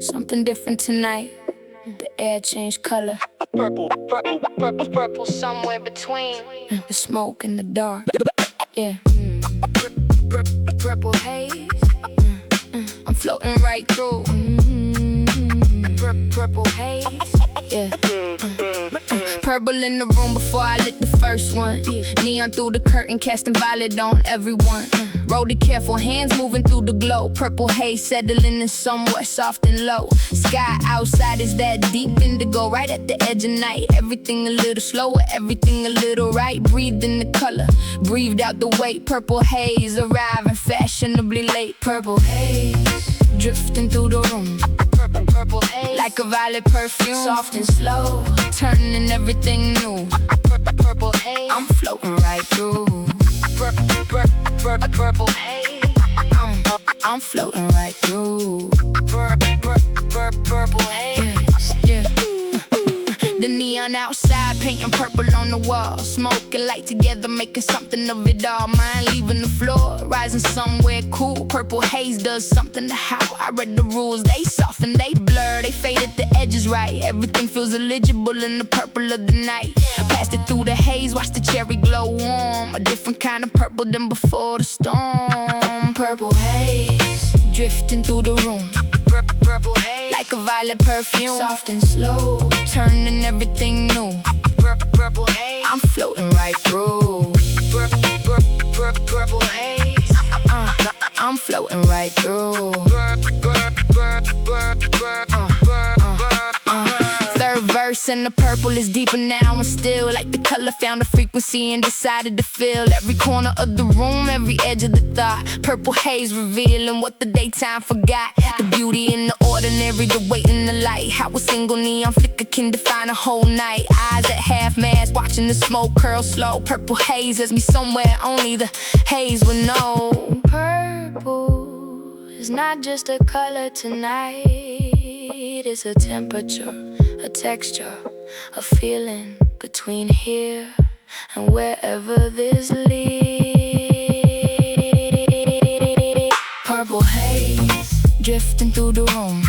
Something different tonight. The air changed color. Purple, purple, purple, purple, somewhere between the smoke and the dark. Yeah. Purple haze. I'm floating right through. Purple haze. Yeah. Purple in the room before I lit the first one. Neon through the curtain, casting violet on everyone. Roll it careful, hands moving through the glow. Purple haze settling in somewhere soft and low. Sky outside is that deep indigo, right at the edge of night. Everything a little slower, everything a little right. Breathed in the color, breathed out the weight. Purple haze arriving fashionably late. Purple haze drifting through the room. Purple haze like a violet perfume, soft and slow, turning everything new. Purple haze, I'm floating right through. Purple haze, I'm floating right through. Purple haze, yeah. The neon outside painting purple on the wall. Smoke and light together making something of it all. Mine leaving the floor, rising somewhere cool. Purple haze does something to how I read the rules. They soften, they blur, they fade at the edges right. Everything feels illegible in the purple of the night. Passed it through the haze, watch the cherry glow warm. A different kind of purple than before the storm. Purple haze drifting through the room. Purple haze like a violet perfume, soft and slow, turning everything new. Purple haze, I'm floating right through. Purple haze, I'm floating right through. Third verse and the purple is deeper now and still. Like the color found a frequency and decided to fill every corner of the room, every edge of the thought. Purple haze revealing what the daytime forgot. The beauty in the ordinary, the weight in the light. How a single neon flicker can define a whole night. Eyes at half mast, watching the smoke curl slow. Purple haze has me somewhere only the haze will know. Purple is not just a color tonight. It's a temperature, a texture, a feeling between here and wherever this leads. Purple haze drifting through the room.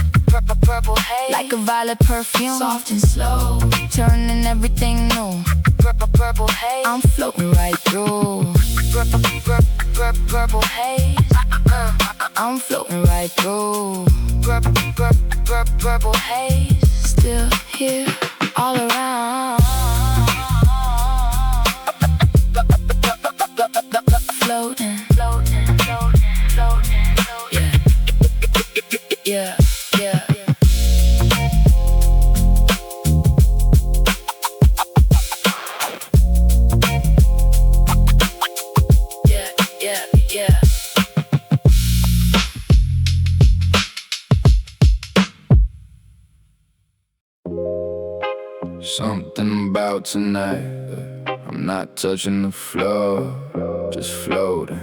Purple haze like a violet perfume, soft and slow, turning everything new. Purple haze, I'm floating right through. Purple haze, I'm floating right through. Purple haze, still here, all around. Floating, floating, floating, floating, floating. Yeah, yeah, yeah. Something about tonight, I'm not touching the floor, just floating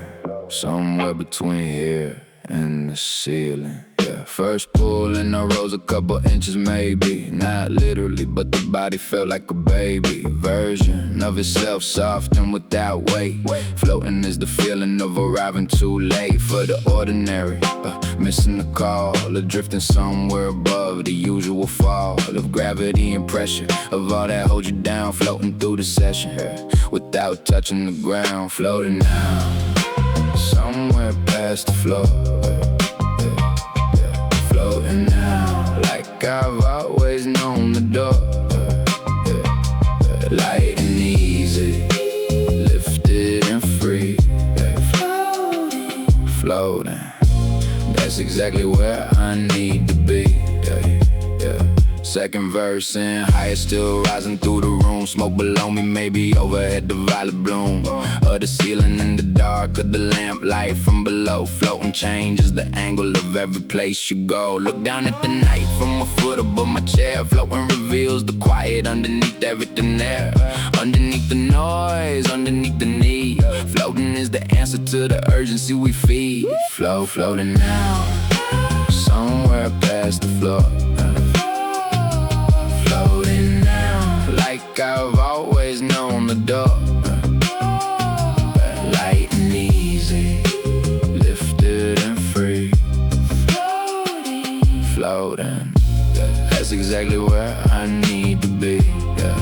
somewhere between here and the ceiling. Yeah, first pull and I rose a couple inches maybe. Not literally, but the body felt like a baby version of itself, soft and without weight. Floating is the feeling of arriving too late for the ordinary, missing the call, or drifting somewhere above the usual fall of gravity and pressure, of all that holds you down. Floating through the session without touching the ground. Floating now, somewhere past the floor. Floating now, like I've always known the door. Light and easy, lifted and free. Floating, that's exactly where I need to be. Second verse in, higher still rising through the room. Smoke below me, maybe overhead the violet bloom of the ceiling in the dark of the lamp light from below. Floating changes the angle of every place you go. Look down at the night from a foot above my chair. Floating reveals the quiet underneath everything there. Underneath the noise, underneath the need. Floating is the answer to the urgency we feed. Floating now, somewhere past the floor. Floating now, like I've always known the door. Light and easy, lifted and free. floating. Yeah, that's exactly where I need to be. Yeah,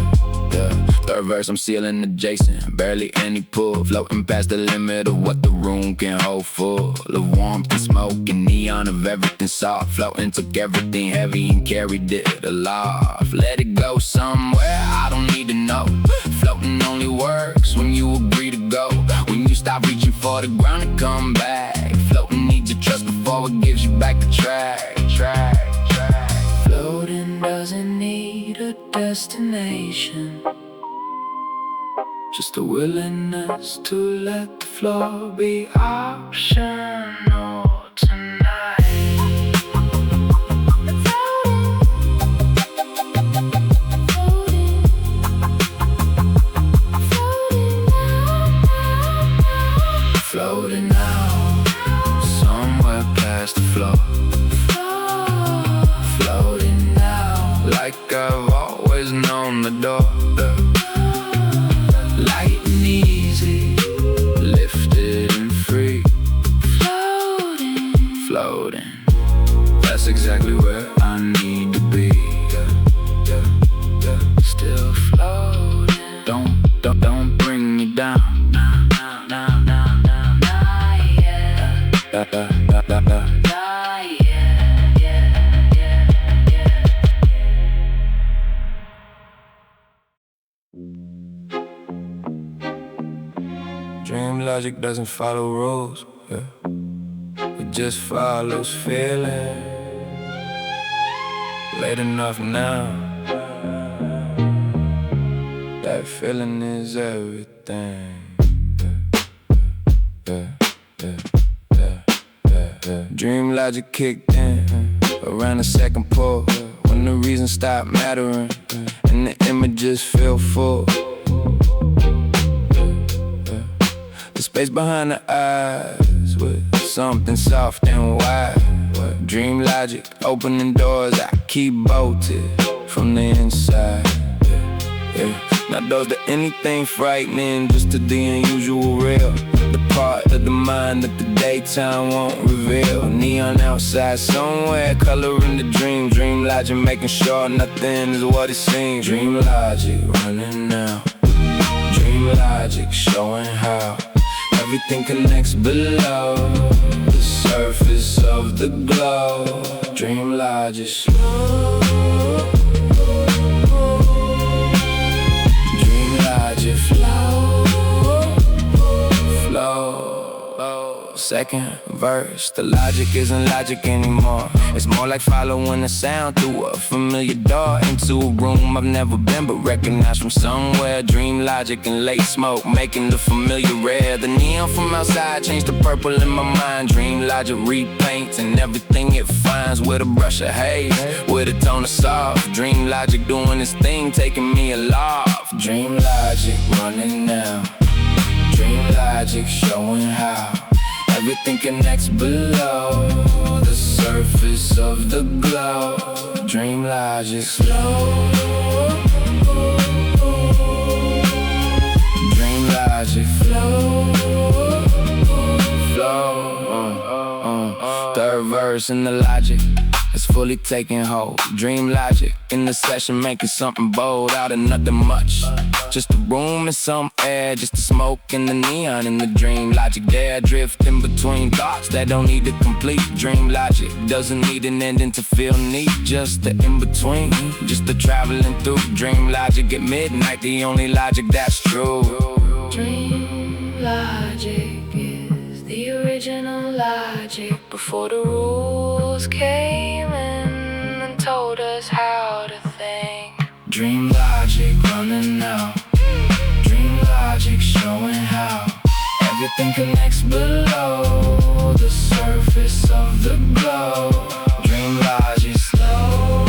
yeah. Third verse, I'm sealing adjacent, barely any pull, floating past the limit of what the room can hold, full of warmth and smoke and neon of everything soft. Floating, took everything heavy and carried it aloft. Let it go somewhere I don't need to know. Floating only works when you agree to go, when you stop reaching for the ground and come back. Floating needs your trust before it gives you back the track. Floating doesn't need a destination, just a willingness to let the floor be optional tonight. Floating now, somewhere past the floor. Floating now, like I've always known the door. Light and easy, lifted and free. Floating, that's exactly where I need to be. Yeah. Still floating. Don't bring me down. Dream logic doesn't follow rules, yeah. It just follows feeling. Late enough now, that feeling is everything. Yeah. Dream logic kicked in around the second pull, when the reason stopped mattering and the images feel full. The space behind the eyes with something soft and wide. Dream logic opening doors I keep bolted from the inside. Yeah. Not those to anything frightening, just to the unusual real. The part of the mind that the daytime won't reveal. Neon outside somewhere, coloring the dream. Dream logic making sure nothing is what it seems. Dream logic running now. Dream logic showing how everything connects below the surface of the glow. Dream logic slow. Dream logic flow. Second verse, the logic isn't logic anymore. It's more like following a sound through a familiar door, into a room I've never been but recognized from somewhere. Dream logic and late smoke making the familiar rare. The neon from outside changed to purple in my mind. Dream logic repaints and everything it finds with a brush of haze, with a tone of soft. Dream logic doing its thing, taking me aloft. Dream logic running now. Dream logic showing how everything connects below the surface of the glow. Dream logic slow. Dream logic flow. Third verse in the logic is fully taking hold. Dream logic in the session making something bold out of nothing much. Just a room and some air, just the smoke and the neon in the dream logic there. Drifting between thoughts that don't need to complete. Dream logic doesn't need an ending to feel neat. Just the in-between, just the traveling through. Dream logic at midnight, the only logic that's true. Dream logic is the original logic before the rules came in and told us how to think. Dream logic running now. Dream logic showing how everything connects below the surface of the glow. Dream logic slow.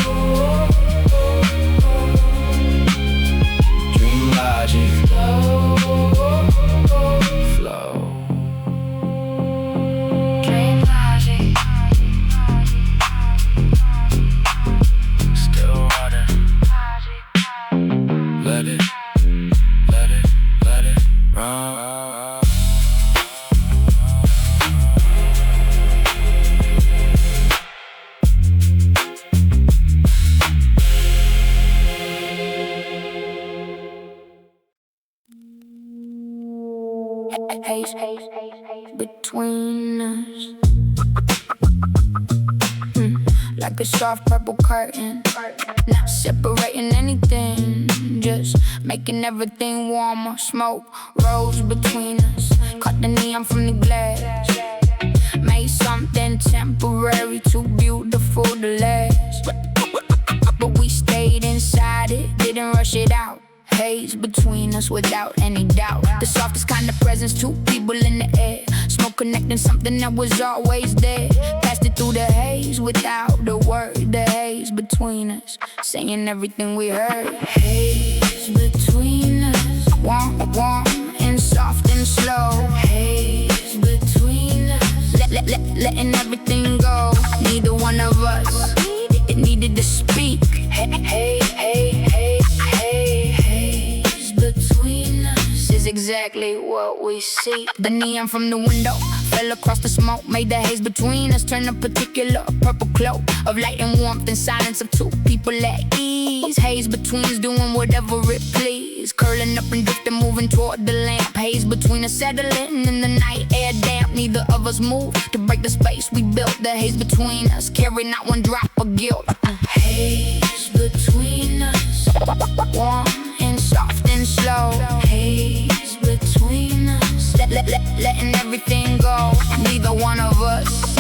Dream logic flow. Dream logic still running. Let it run. between us. Like a soft purple curtain, not separating anything, just making everything warmer. Smoke rose between us, cut the neon from the glass, made something temporary too beautiful to last. But we stayed inside it, didn't rush it out. Haze between us without any doubt. The softest kind of presence, two people in the air. Smoke connecting something that was always there. Passed it through the haze without the word. The haze between us, saying everything we heard. Haze between us, warm, warm and soft and slow. Haze between us, letting everything go. Neither one of us needed to speak. Hey, hey, hey, hey, hey, haze between us is exactly what we see. The neon from the window fell across the smoke, made the haze between us turn a particular purple cloak of light and warmth and silence of two people at ease. Haze between us doing whatever it please, curling up and drifting, moving toward the lamp. Haze between us settling in the night air damp. Neither of us moved to break the space we built. The haze between us carried not one drop of guilt. Haze between us, warm and soft and slow. Haze between us, letting everything go. Neither one of us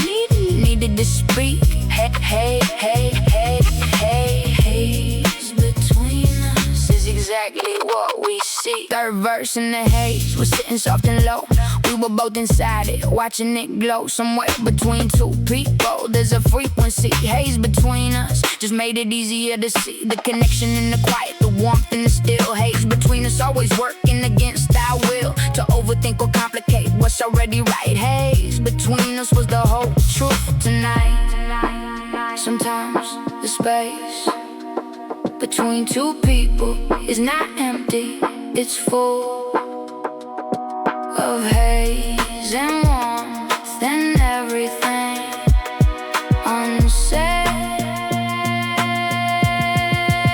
needed to speak. Hey, hey, hey, hey, hey, haze between us is exactly what we see. Third verse in the haze, we're sitting soft and low. We were both inside it, watching it glow. Somewhere between two people, there's a frequency. Haze between us just made it easier to see the connection in the quiet, the warmth in the still. Haze between us always working against our will to overthink or complicate what's already right. Haze between us was the whole truth tonight. Sometimes the space between two people is not empty, it's full of haze and warmth and everything unsaid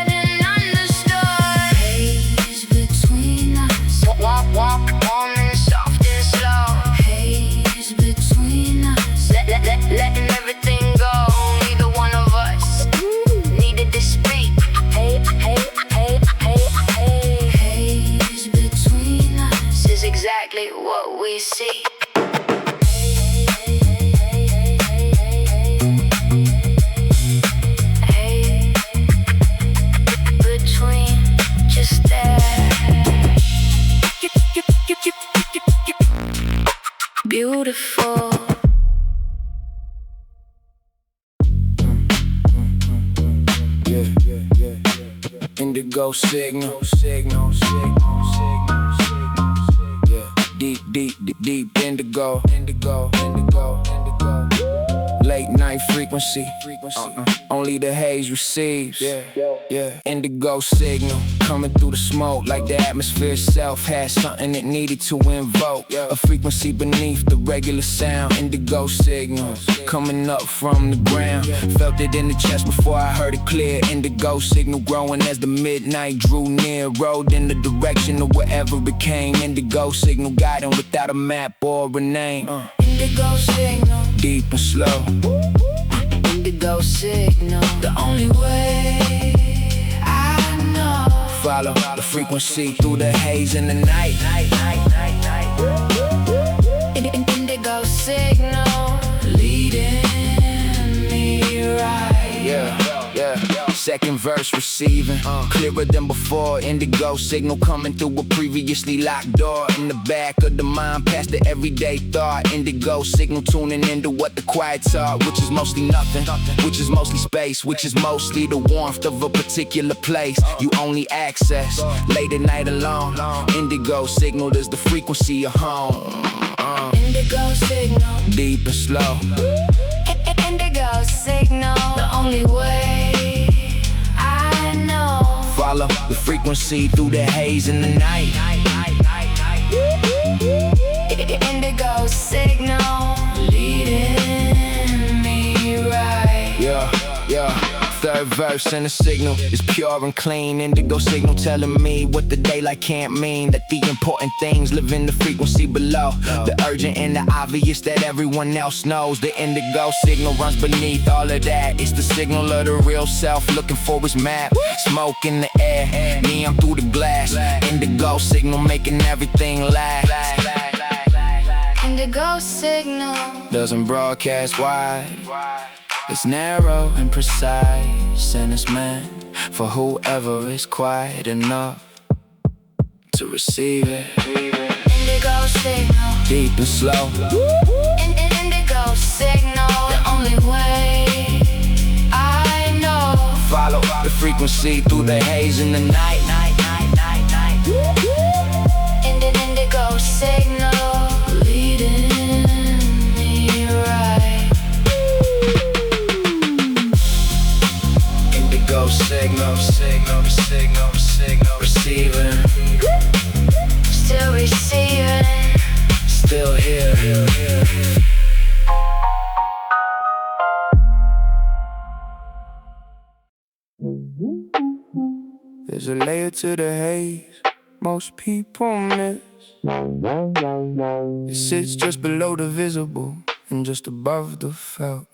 and understood. Haze between us, warm and soft and slow. Haze between us, letting everything go. Neither one of us needed to speak. Hey, hey, hey, hey, hey, haze between us is exactly what we see. Hey, between, just there. Beautiful. Indigo Signal. Yeah, deep indigo. Late night frequency. Only the haze receives. Yeah. Indigo Signal coming through the smoke like the atmosphere itself had something it needed to invoke. A frequency beneath the regular sound. Indigo Signal coming up from the ground. Felt it in the chest before I heard it clear. Indigo Signal growing as the midnight drew near. Rode in the direction of wherever it came. Indigo Signal guiding without a map or a name. Indigo Signal, Deep and slow. Indigo Signal, the only way I know. Follow the frequency through the haze in the night. Indigo Signal, leading me right. Yeah. Second verse receiving, clearer than before. Indigo Signal coming through a previously locked door. In the back of the mind, past the everyday thought. Indigo Signal tuning into what the quiet's are, which is mostly nothing, which is mostly space, which is mostly the warmth of a particular place you only access late at night alone. Indigo Signal is the frequency of home. Indigo Signal, Deep and slow. Indigo Signal, the only way I know. Follow the frequency through the haze in the night. Indigo Signal, leading me right. Yeah. Third verse in the signal is pure and clean. Indigo signal telling me what the daylight can't mean. That the important things live in the frequency below. The urgent and the obvious that everyone else knows. The indigo signal runs beneath all of that. It's the signal of the real self looking for his map. Smoke in the air, neon through the glass. Indigo signal making everything last. Indigo signal Doesn't broadcast wide. It's narrow and precise, and it's meant for whoever is quiet enough to receive it. Indigo signal, Deep and slow. Indigo signal, the only way I know. Follow the frequency through the haze in the night. Indigo signal, leading me right. Indigo signal, receiving, Still receiving. still here. There's a layer to the haze most people miss. It sits just below the visible and just above the felt.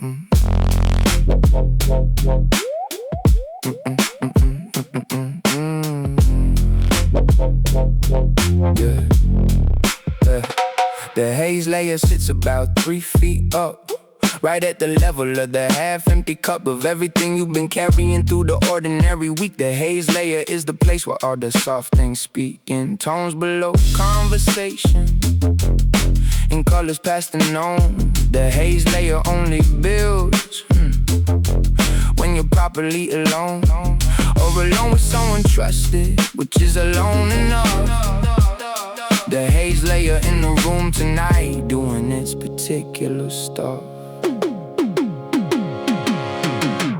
The haze layer sits about 3 feet up, right at the level of the half-empty cup of everything you've been carrying through the ordinary week. The haze layer is the place where all the soft things speak in tones below conversation, in colors past the known. The haze layer only builds when you're properly alone, or alone with someone trusted, which is alone enough. The haze layer in the room tonight, doing its particular stuff.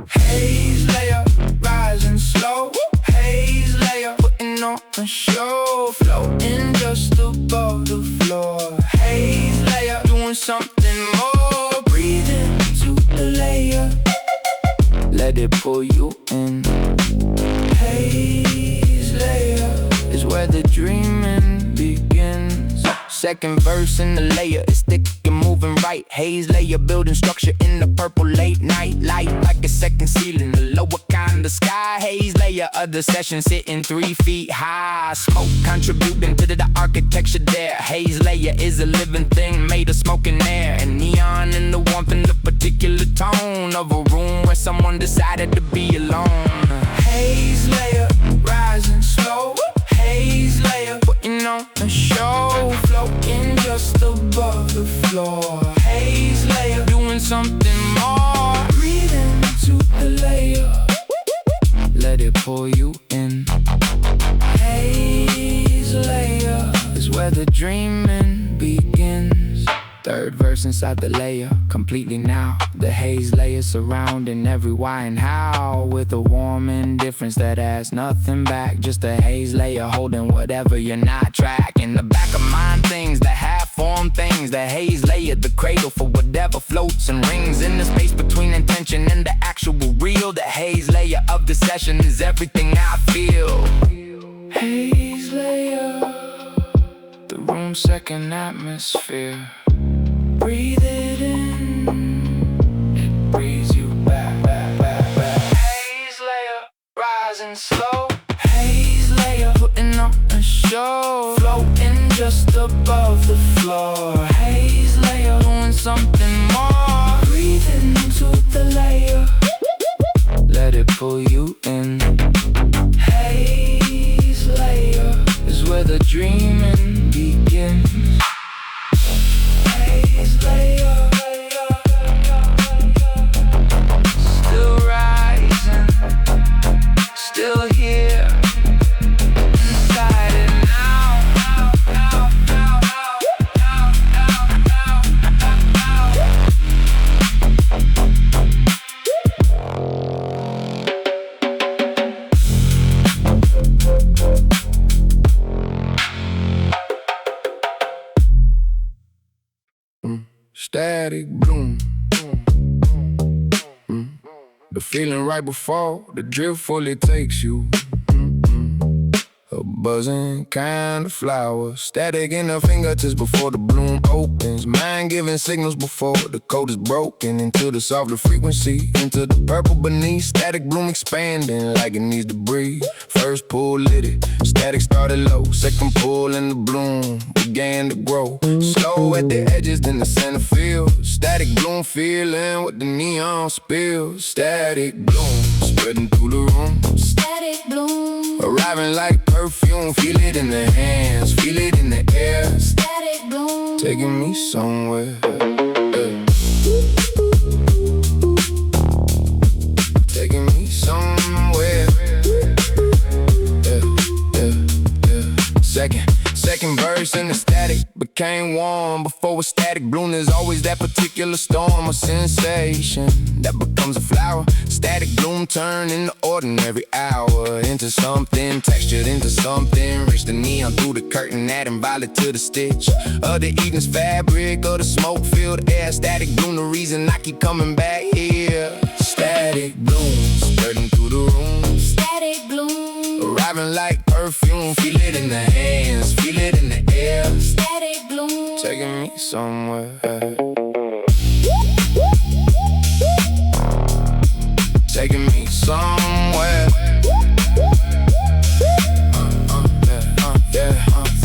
Haze layer, rising slow. Haze layer, putting on a show. Floating just above the floor. Haze layer, doing something more. Breathe into the layer, let it pull you in. Haze layer is where the dreaming begins. Second verse in the layer is thick and moving right. Haze layer building structure in the purple late night light, like a second ceiling, the lower kind of sky. Haze layer of the session sitting 3 feet high. Smoke contributing to the architecture there. Haze layer is a living thing made of smoke and air, and neon in the warmth and the particular tone of a room where someone decided to be alone. Haze layer, rising slow. Haze layer, putting on a show. Floating just above the floor. Haze layer, doing something more. Breathe into the layer, let it pull you in. Haze layer is where the dreaming begins. Third verse inside the layer, completely now. The haze layer surrounding every why and how, with a warm indifference that adds nothing back. Just a haze layer holding whatever you're not tracking. The back of mind things, the half-formed things. The haze layer, the cradle for whatever floats and rings. In the space between intention and the actual real. The haze layer of the session is everything I feel. Haze layer, the room's second atmosphere. Breathe it in, it breathes you back. Haze layer, rising slow. Haze layer, putting on a show. Floating just above the floor. Haze layer, doing something more. Breathe into the layer, let it pull you in. Haze layer is where the dreaming begins. Haze layer, still rising, still here, inside it now. The feeling right before the drift fully takes you. A buzzing kind of flower, static in the fingertips before the bloom opens. Mind giving signals before the code is broken. Into the softer frequency, into the purple beneath. Static bloom expanding like it needs to breathe. First pull lit it, static started low. Second pull and the bloom began to grow. Slow at the edges, then the center field. Static bloom feeling what the neon spills. Static bloom spreading through the room. Static bloom, Arriving like perfume, feel it in the hands, feel it in the air. static bloom, Taking me somewhere. Taking me somewhere. Second verse in the static became warm. Before a static bloom, there's always that particular storm or sensation that becomes a flower. Static bloom turn into ordinary hour, into something textured, into something rich. The neon through the curtain, adding violet to the stitch of the evening's fabric, or the smoke-filled air. Static bloom, the reason I keep coming back here. Static bloom, spreading through the room. static bloom, Arriving like perfume, feel it in the hands, feel it in the air. static bloom, Taking me somewhere. Taking me somewhere.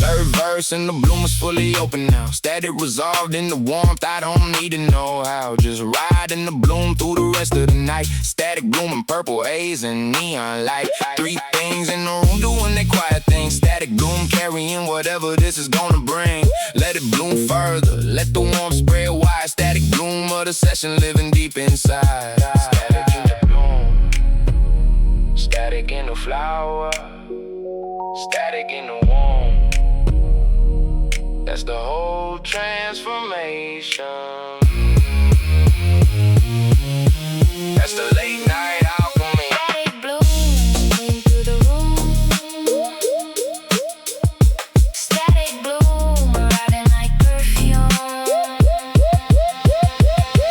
Third verse and the bloom is fully open now. Static resolved in the warmth, I don't need to know how. Just ride in the bloom through the rest of the night. Static bloom in purple haze and neon light. Three things in the room doing their quiet thing. Static bloom carrying whatever this is gonna bring. Let it bloom further, let the warmth spread wide. Static bloom of the session living deep inside. Static in the bloom, static in the flower, static in the warmth. That's the whole transformation. That's the late night alchemy. static bloom, into the room, static bloom, arriving like perfume,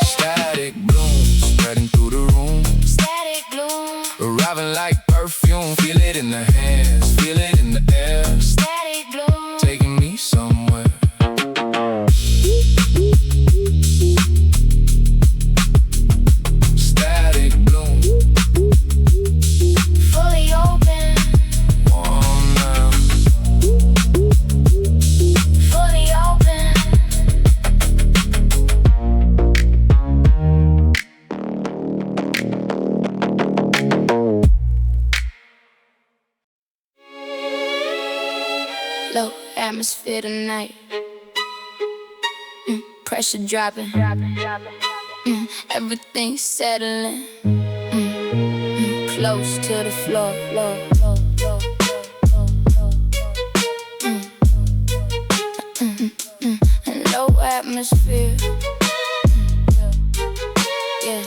Static bloom, spreading through the room. static bloom, Arriving like perfume, feel it in the hands, feel it in the air. static bloom, Taking me somewhere. Static bloom, fully open, warm now. fully open. Low atmosphere tonight. Pressure dropping. Everything settling. Close to the floor. Low atmosphere. Yeah.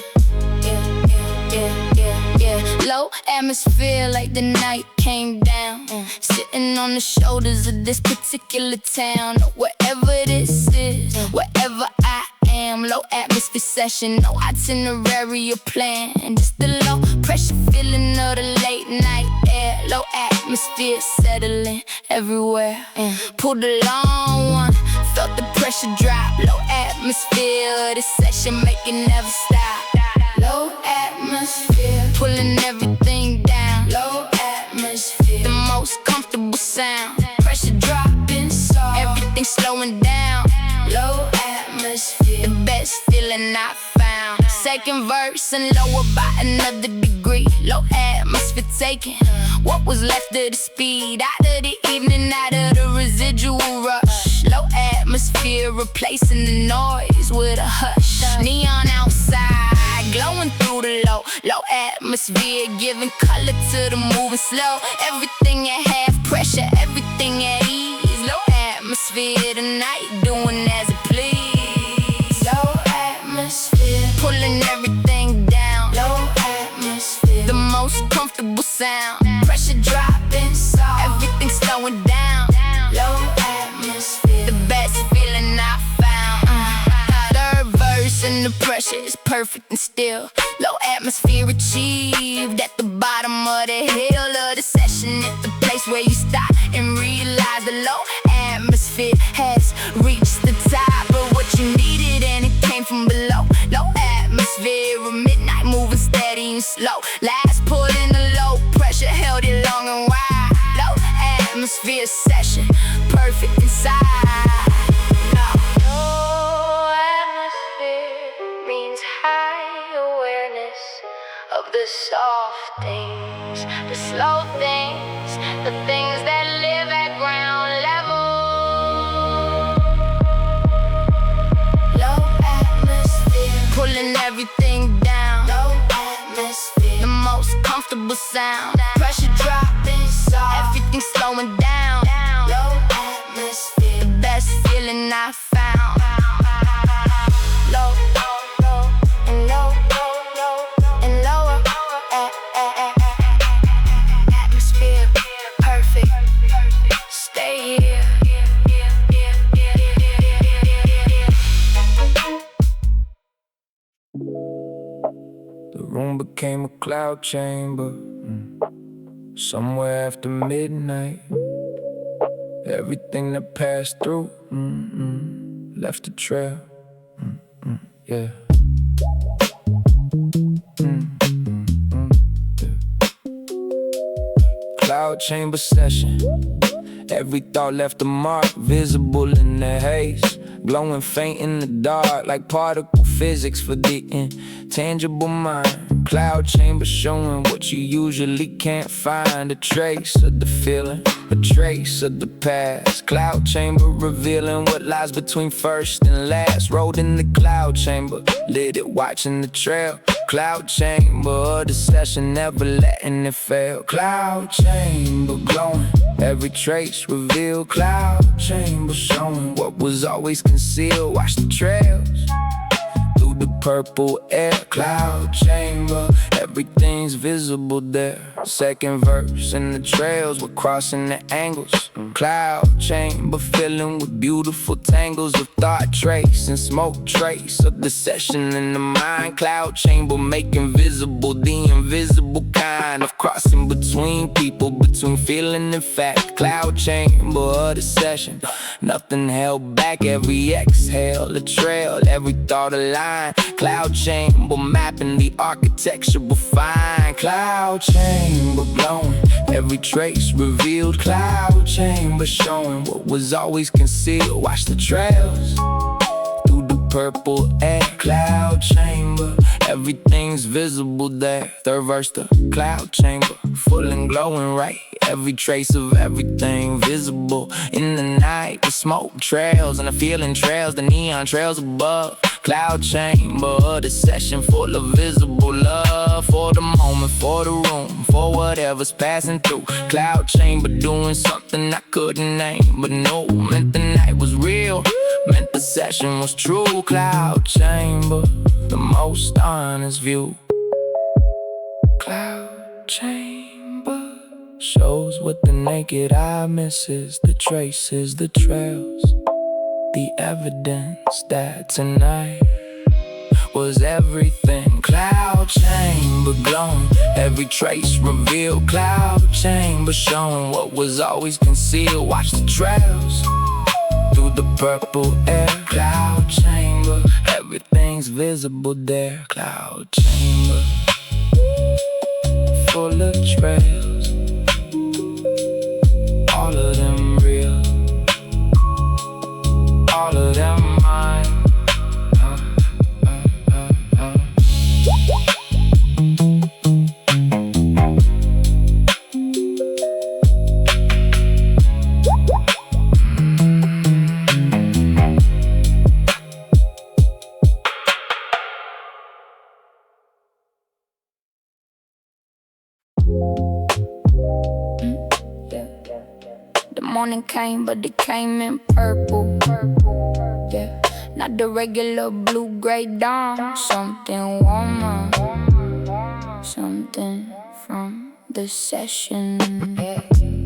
Low atmosphere like the night came down. Sitting on the shoulders of this particular town. Wherever this is, wherever I am. Low atmosphere session, no itinerary or plan. Just the low pressure feeling of the late night air. Low atmosphere settling everywhere. Pulled a long one, felt the pressure drop. Low atmosphere, this session make it never stop. Low atmosphere, pulling everything down. Low atmosphere, the most comfortable sound. Pressure dropping soft, everything slowing down. Low atmosphere, the best feeling I found. Second verse and lower by another degree. Low atmosphere taking what was left of the speed. Out of the evening, out of the residual rush. Low atmosphere replacing the noise with a hush. Neon outside, glowing through the low atmosphere, giving color to the moving slow. Everything at half pressure, everything at ease. Low atmosphere tonight, doing as it please. Low atmosphere, pulling everything down. Low atmosphere, the most comfortable sound. Pressure dropping soft, everything slowing down. Low atmosphere, the best feeling I found. Third verse and and the pressure is perfect and still. Low atmosphere achieved at the bottom of the hill of the session. At the place where you stop and realize the low atmosphere has reached the top of what you needed, and it came from below. Low atmosphere of midnight, moving steady and slow. Last pull in the low pressure, held it long and wide. Low atmosphere session, perfect inside. Low atmosphere means high awareness of the soft things, the slow things, the things that live at ground level. Low atmosphere, pulling everything down. Low atmosphere, the most comfortable sound. Pressure dropping soft, everything slowing down. Low atmosphere, the best feeling I found. Low, low, and low, and lower. Atmosphere, perfect. Stay here. The room became a cloud chamber, somewhere after midnight. Everything that passed through left a trail. Yeah. Cloud chamber session. Every thought left a mark, visible in the haze, glowing faint in the dark, like particle physics for the intangible mind. Cloud chamber showing what you usually can't find. A trace of the feeling, a trace of the past. Cloud chamber revealing what lies between first and last. Rode in the cloud chamber, lit it watching the trail. Cloud chamber, the session never letting it fail. Cloud chamber glowing, every trace revealed. Cloud chamber showing what was always concealed. Watch the trails through the purple air. Cloud chamber, everything's visible there. Second verse and the trails were crossing the angles. Cloud chamber filling with beautiful tangles of thought trace and smoke trace of the session in the mind. Cloud chamber making visible the invisible kind of crossing between people, between feeling and fact. Cloud chamber of the session, nothing held back. Every exhale a trail, every thought a line. Cloud chamber mapping the architecture refined. Cloud chamber glowing, every trace revealed. Cloud chamber showing what was always concealed. Watch the trails through the purple air. Cloud chamber, everything's visible there. Third verse, the cloud chamber, full and glowing right. Every trace of everything visible in the night. The smoke trails and the feeling trails, the neon trails above. Cloud chamber, the session full of visible love. For the moment, for the room, for whatever's passing through. Cloud chamber doing something I couldn't name, but no, meant the night was real, meant the session was true. Cloud chamber, the most honest view. Cloud chamber shows what the naked eye misses. The traces, the trails, the evidence that tonight was everything. Cloud chamber glowing, every trace revealed. Cloud chamber showing what was always concealed. Watch the trails through the purple air. Cloud chamber, everything's visible there. Cloud chamber, full of trails, all of them real, all of them mine. The morning came, but it came in purple. Yeah, not the regular blue gray dawn. Something warmer, something from the session.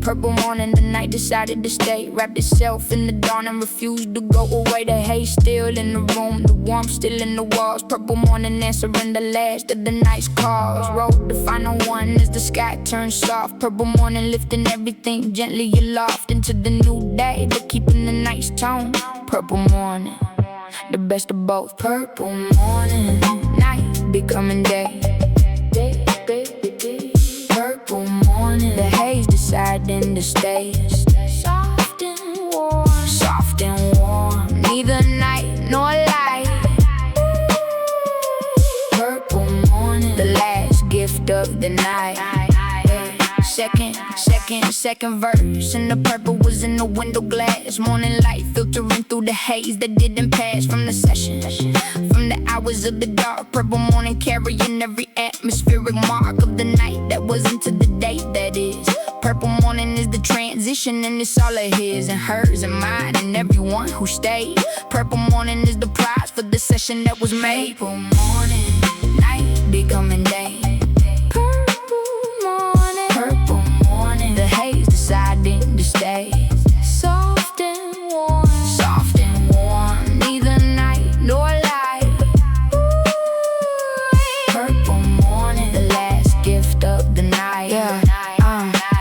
Purple morning, the night decided to stay. Wrapped itself in the dawn and refused to go away. The haze still in the room, the warmth still in the walls. Purple morning answering the last of the night's calls. Wrote the final one as the sky turns soft. Purple morning lifting everything gently aloft into the new day, but keeping the night's tone. Purple morning, the best of both. Purple morning, night becoming day. Purple morning, the haze deciding to stay. Soft and warm, soft and warm, neither night nor light. Purple morning, the last gift of the night. Second verse, and the purple was in the window glass. Morning light filtering through the haze that didn't pass from the session. From the hours of the dark, purple morning carrying every atmospheric mark of the night that was into the day that is. Purple morning is the transition, and it's all of his and hers and mine and everyone who stayed. Purple morning is the prize for the session that was made. Purple morning, night becoming day. The haze deciding to stay. Soft and warm, soft and warm, neither night nor light. Purple morning, the last gift of the night.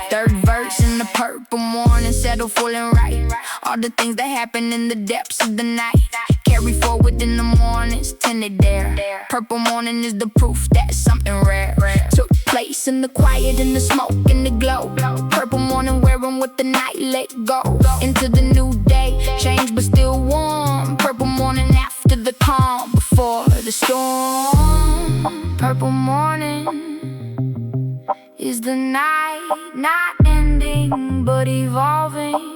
Third verse in the purple morning, settle full and right. All the things that happen in the depths of the night carry forward in the mornings, tinted there. Purple morning is the proof that something rare took place in the quiet, in the smoke, in the glow. Purple morning wearing what the night let go into the new day, changed but still warm. Purple morning after the calm, before the storm. Purple morning is the night, not ending but evolving.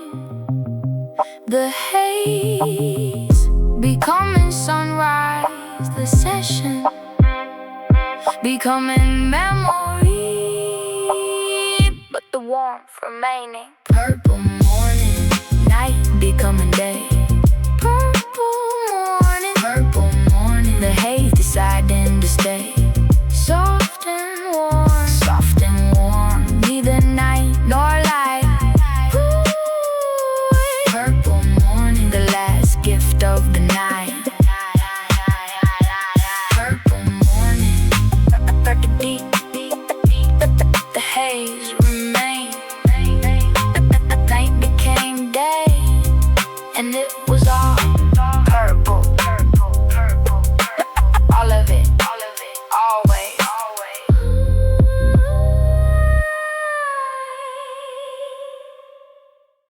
The haze becoming sunrise, the session becoming memory, but the warmth remaining. Purple morning, night becoming day. Purple morning, the haze deciding to stay. Soft and warm, neither night nor light. Purple morning, the last gift of the night. Purple morning, the haze remained. Night became day, and it was all